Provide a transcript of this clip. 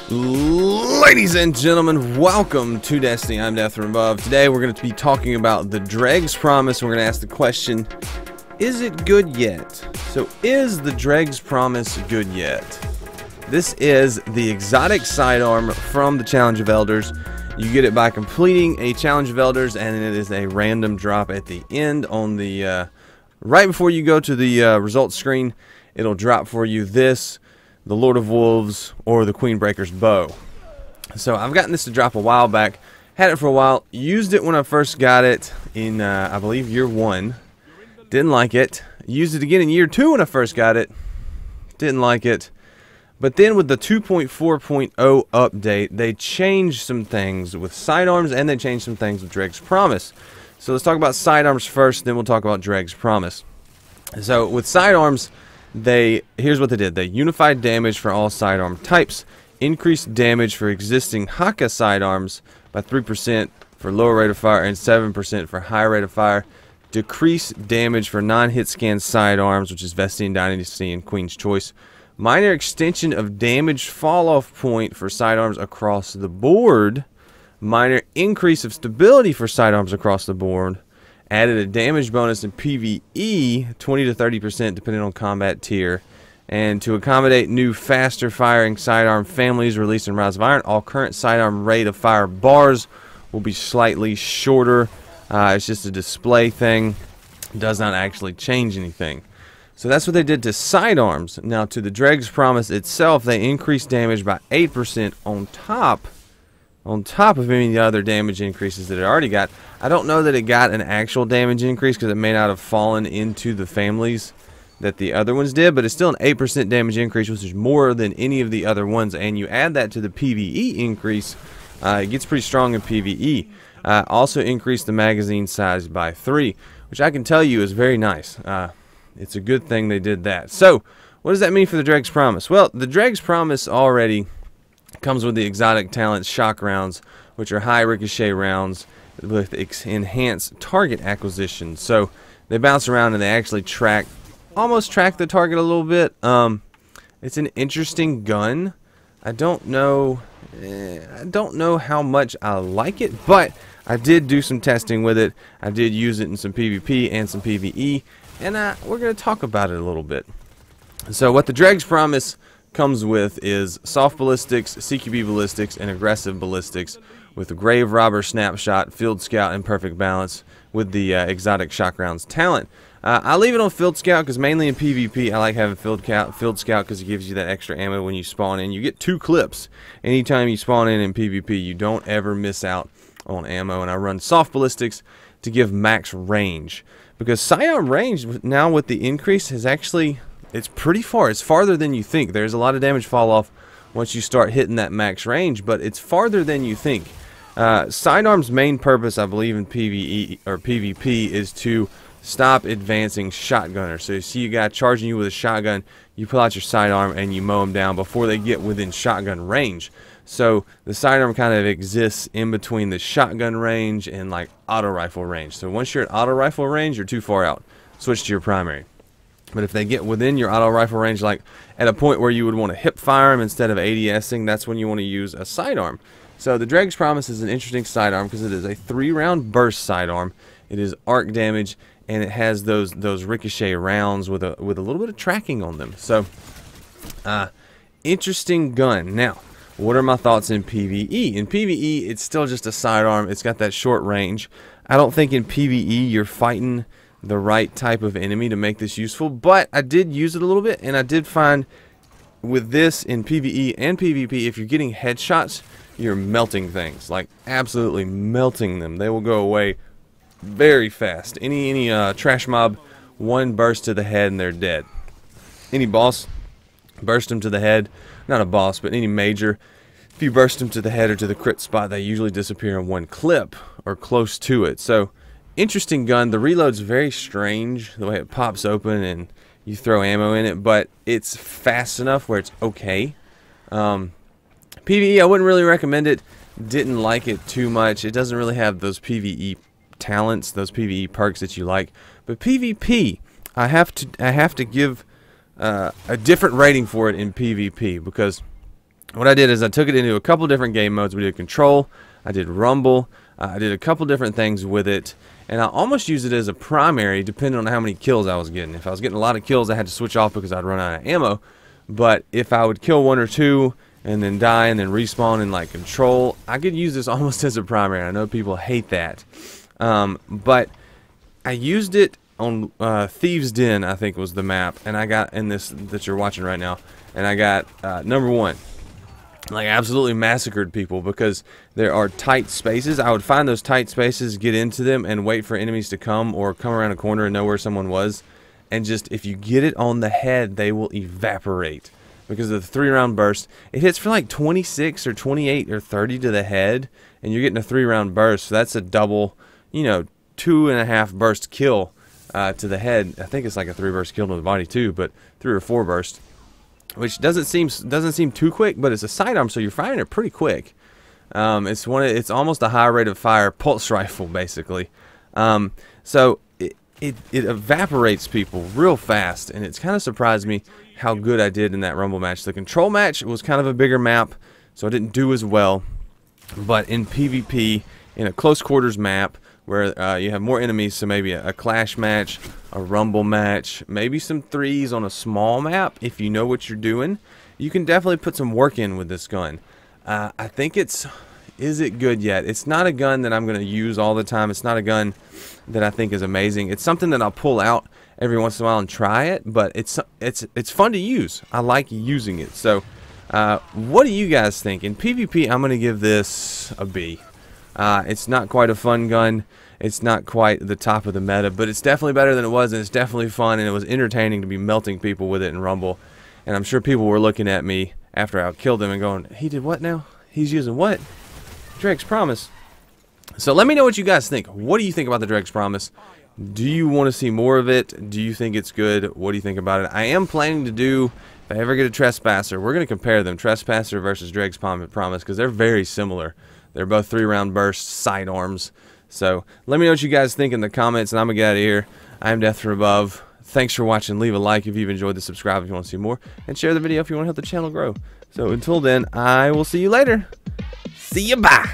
Ladies and gentlemen, welcome to Destiny. I'm Death from Above. Today we're going to be talking about the Dregs Promise. We're going to ask the question, is it good yet? So is the Dregs Promise good yet? This is the exotic sidearm from the Challenge of Elders. You get it by completing a Challenge of Elders, and it is a random drop at the end on the right before you go to the results screen. It'll drop for you this, the Lord of Wolves, or the Queenbreaker's bow. So I've gotten this to drop a while back, had it for a while, used it when I first got it in I believe year 1, didn't like it. Used it again in year 2 when I first got it, didn't like it. But then with the 2.4.0 update, they changed some things with sidearms, and they changed some things with Dregs Promise. So let's talk about sidearms first, then we'll talk about Dregs Promise. So with sidearms, here's what they did. They unified damage for all sidearm types, increased damage for existing Haka sidearms by 3% for lower rate of fire and 7% for higher rate of fire, decreased damage for non-hit scan sidearms, which is Vestian Dynasty and Queen's Choice, minor extension of damage fall-off point for sidearms across the board, minor increase of stability for sidearms across the board, added a damage bonus in PvE, 20 to 30% depending on combat tier, and to accommodate new faster firing sidearm families released in Rise of Iron, all current sidearm rate of fire bars will be slightly shorter. It's just a display thing, does not actually change anything. So that's what they did to sidearms. Now to the Dregs Promise itself, they increased damage by 8% on top of any of the other damage increases that it already got. I don't know that it got an actual damage increase because it may not have fallen into the families that the other ones did, but it's still an 8% damage increase, which is more than any of the other ones. And you add that to the PvE increase, it gets pretty strong in PvE. Also increased the magazine size by 3, which I can tell you is very nice. It's a good thing they did that. So what does that mean for the Dregs Promise? Well, the Dregs Promise already comes with the exotic talent shock rounds, which are high ricochet rounds with enhanced target acquisition. So they bounce around and they actually almost track the target a little bit. It's an interesting gun. I don't know how much I like it, but I did do some testing with it. I did use it in some PvP and some PvE, and we're going to talk about it a little bit. So what the Dregs Promise comes with is soft ballistics, CQB ballistics, and aggressive ballistics with Grave Robber Snapshot, Field Scout, and Perfect Balance with the exotic shock rounds talent. I leave it on Field Scout because mainly in PvP I like having Field Scout because it gives you that extra ammo when you spawn in. You get 2 clips anytime you spawn in PvP. You don't ever miss out on ammo, and I run soft ballistics to give max range because sidearm range now with the increase is actually, it's pretty far. It's farther than you think. There's a lot of damage fall off once you start hitting that max range, but it's farther than you think. Sidearm's main purpose, I believe, in PvE or PvP is to stop advancing shotgunners. So you see a guy charging you with a shotgun, you pull out your sidearm and you mow them down before they get within shotgun range. So the sidearm kind of exists in between the shotgun range and like auto rifle range. So once you're at auto rifle range, you're too far out. Switch to your primary. But if they get within your auto rifle range, like at a point where you would want to hip fire them instead of ADSing, that's when you want to use a sidearm. So the Dregs Promise is an interesting sidearm because it is a 3-round burst sidearm. It is arc damage, and it has those ricochet rounds with a little bit of tracking on them. So interesting gun. Now, what are my thoughts in PvE? In PvE, it's still just a sidearm. It's got that short range. I don't think in PvE you're fighting the right type of enemy to make this useful, but I did use it a little bit, and I did find with this in PvE and PvP, if you're getting headshots, you're melting things, like absolutely melting them. They will go away very fast. Any trash mob, one burst to the head and they're dead. Any boss, burst them to the head. Not a boss, but any major, if you burst them to the head or to the crit spot, they usually disappear in one clip or close to it. So interesting gun. The reload's very strange, the way it pops open and you throw ammo in it, but it's fast enough where it's okay. PvE, I wouldn't really recommend it. Didn't like it too much. It doesn't really have those PvE talents, those PvE perks that you like. But PvP, I have to give a different rating for it in PvP because what I did is I took it into a couple different game modes. We did control, I did rumble, I did a couple different things with it, and I almost used it as a primary depending on how many kills I was getting. If I was getting a lot of kills, I had to switch off because I'd run out of ammo. But if I would kill 1 or 2 and then die and then respawn in like control, I could use this almost as a primary. I know people hate that, but I used it on Thieves Den, I think was the map, and I got in this that you're watching right now, and I got number 1. Like, absolutely massacred people because there are tight spaces. I would find those tight spaces, get into them, and wait for enemies to come or come around a corner and know where someone was. And just, if you get it on the head, they will evaporate because of the 3-round burst. It hits for like 26 or 28 or 30 to the head, and you're getting a 3-round burst. So that's a double, you know, 2.5 burst kill to the head. I think it's like a 3 burst kill to the body too, but 3 or 4 burst. Which doesn't seem too quick, but it's a sidearm, so you're firing it pretty quick. It's almost a high rate of fire pulse rifle, basically. So it evaporates people real fast, and it's kind of surprised me how good I did in that rumble match. The control match was kind of a bigger map, so I didn't do as well. But in PvP, in a close quarters map where you have more enemies, so maybe a clash match, a rumble match, maybe some 3s on a small map, if you know what you're doing, you can definitely put some work in with this gun. I think is it good yet? It's not a gun that I'm going to use all the time. It's not a gun that I think is amazing. It's something that I'll pull out every once in a while and try it, but it's fun to use. I like using it. So what do you guys think? In PvP, I'm going to give this a B. It's not quite a fun gun. It's not quite the top of the meta, but it's definitely better than it was, and it's definitely fun, and it was entertaining to be melting people with it in Rumble. And I'm sure people were looking at me after I killed them and going, he did what now? He's using what? Dregs Promise. So let me know what you guys think. What do you think about the Dregs Promise? Do you want to see more of it? Do you think it's good? What do you think about it? I am planning to do, if I ever get a Trespasser, we're going to compare them, Trespasser versus Dregs Promise, because they're very similar. They're both 3-round burst sidearms. So let me know what you guys think in the comments, and I'm going to get out of here. I am Death from Above. Thanks for watching. Leave a like if you've enjoyed this, subscribe if you want to see more, and share the video if you want to help the channel grow. So until then, I will see you later. See you, bye.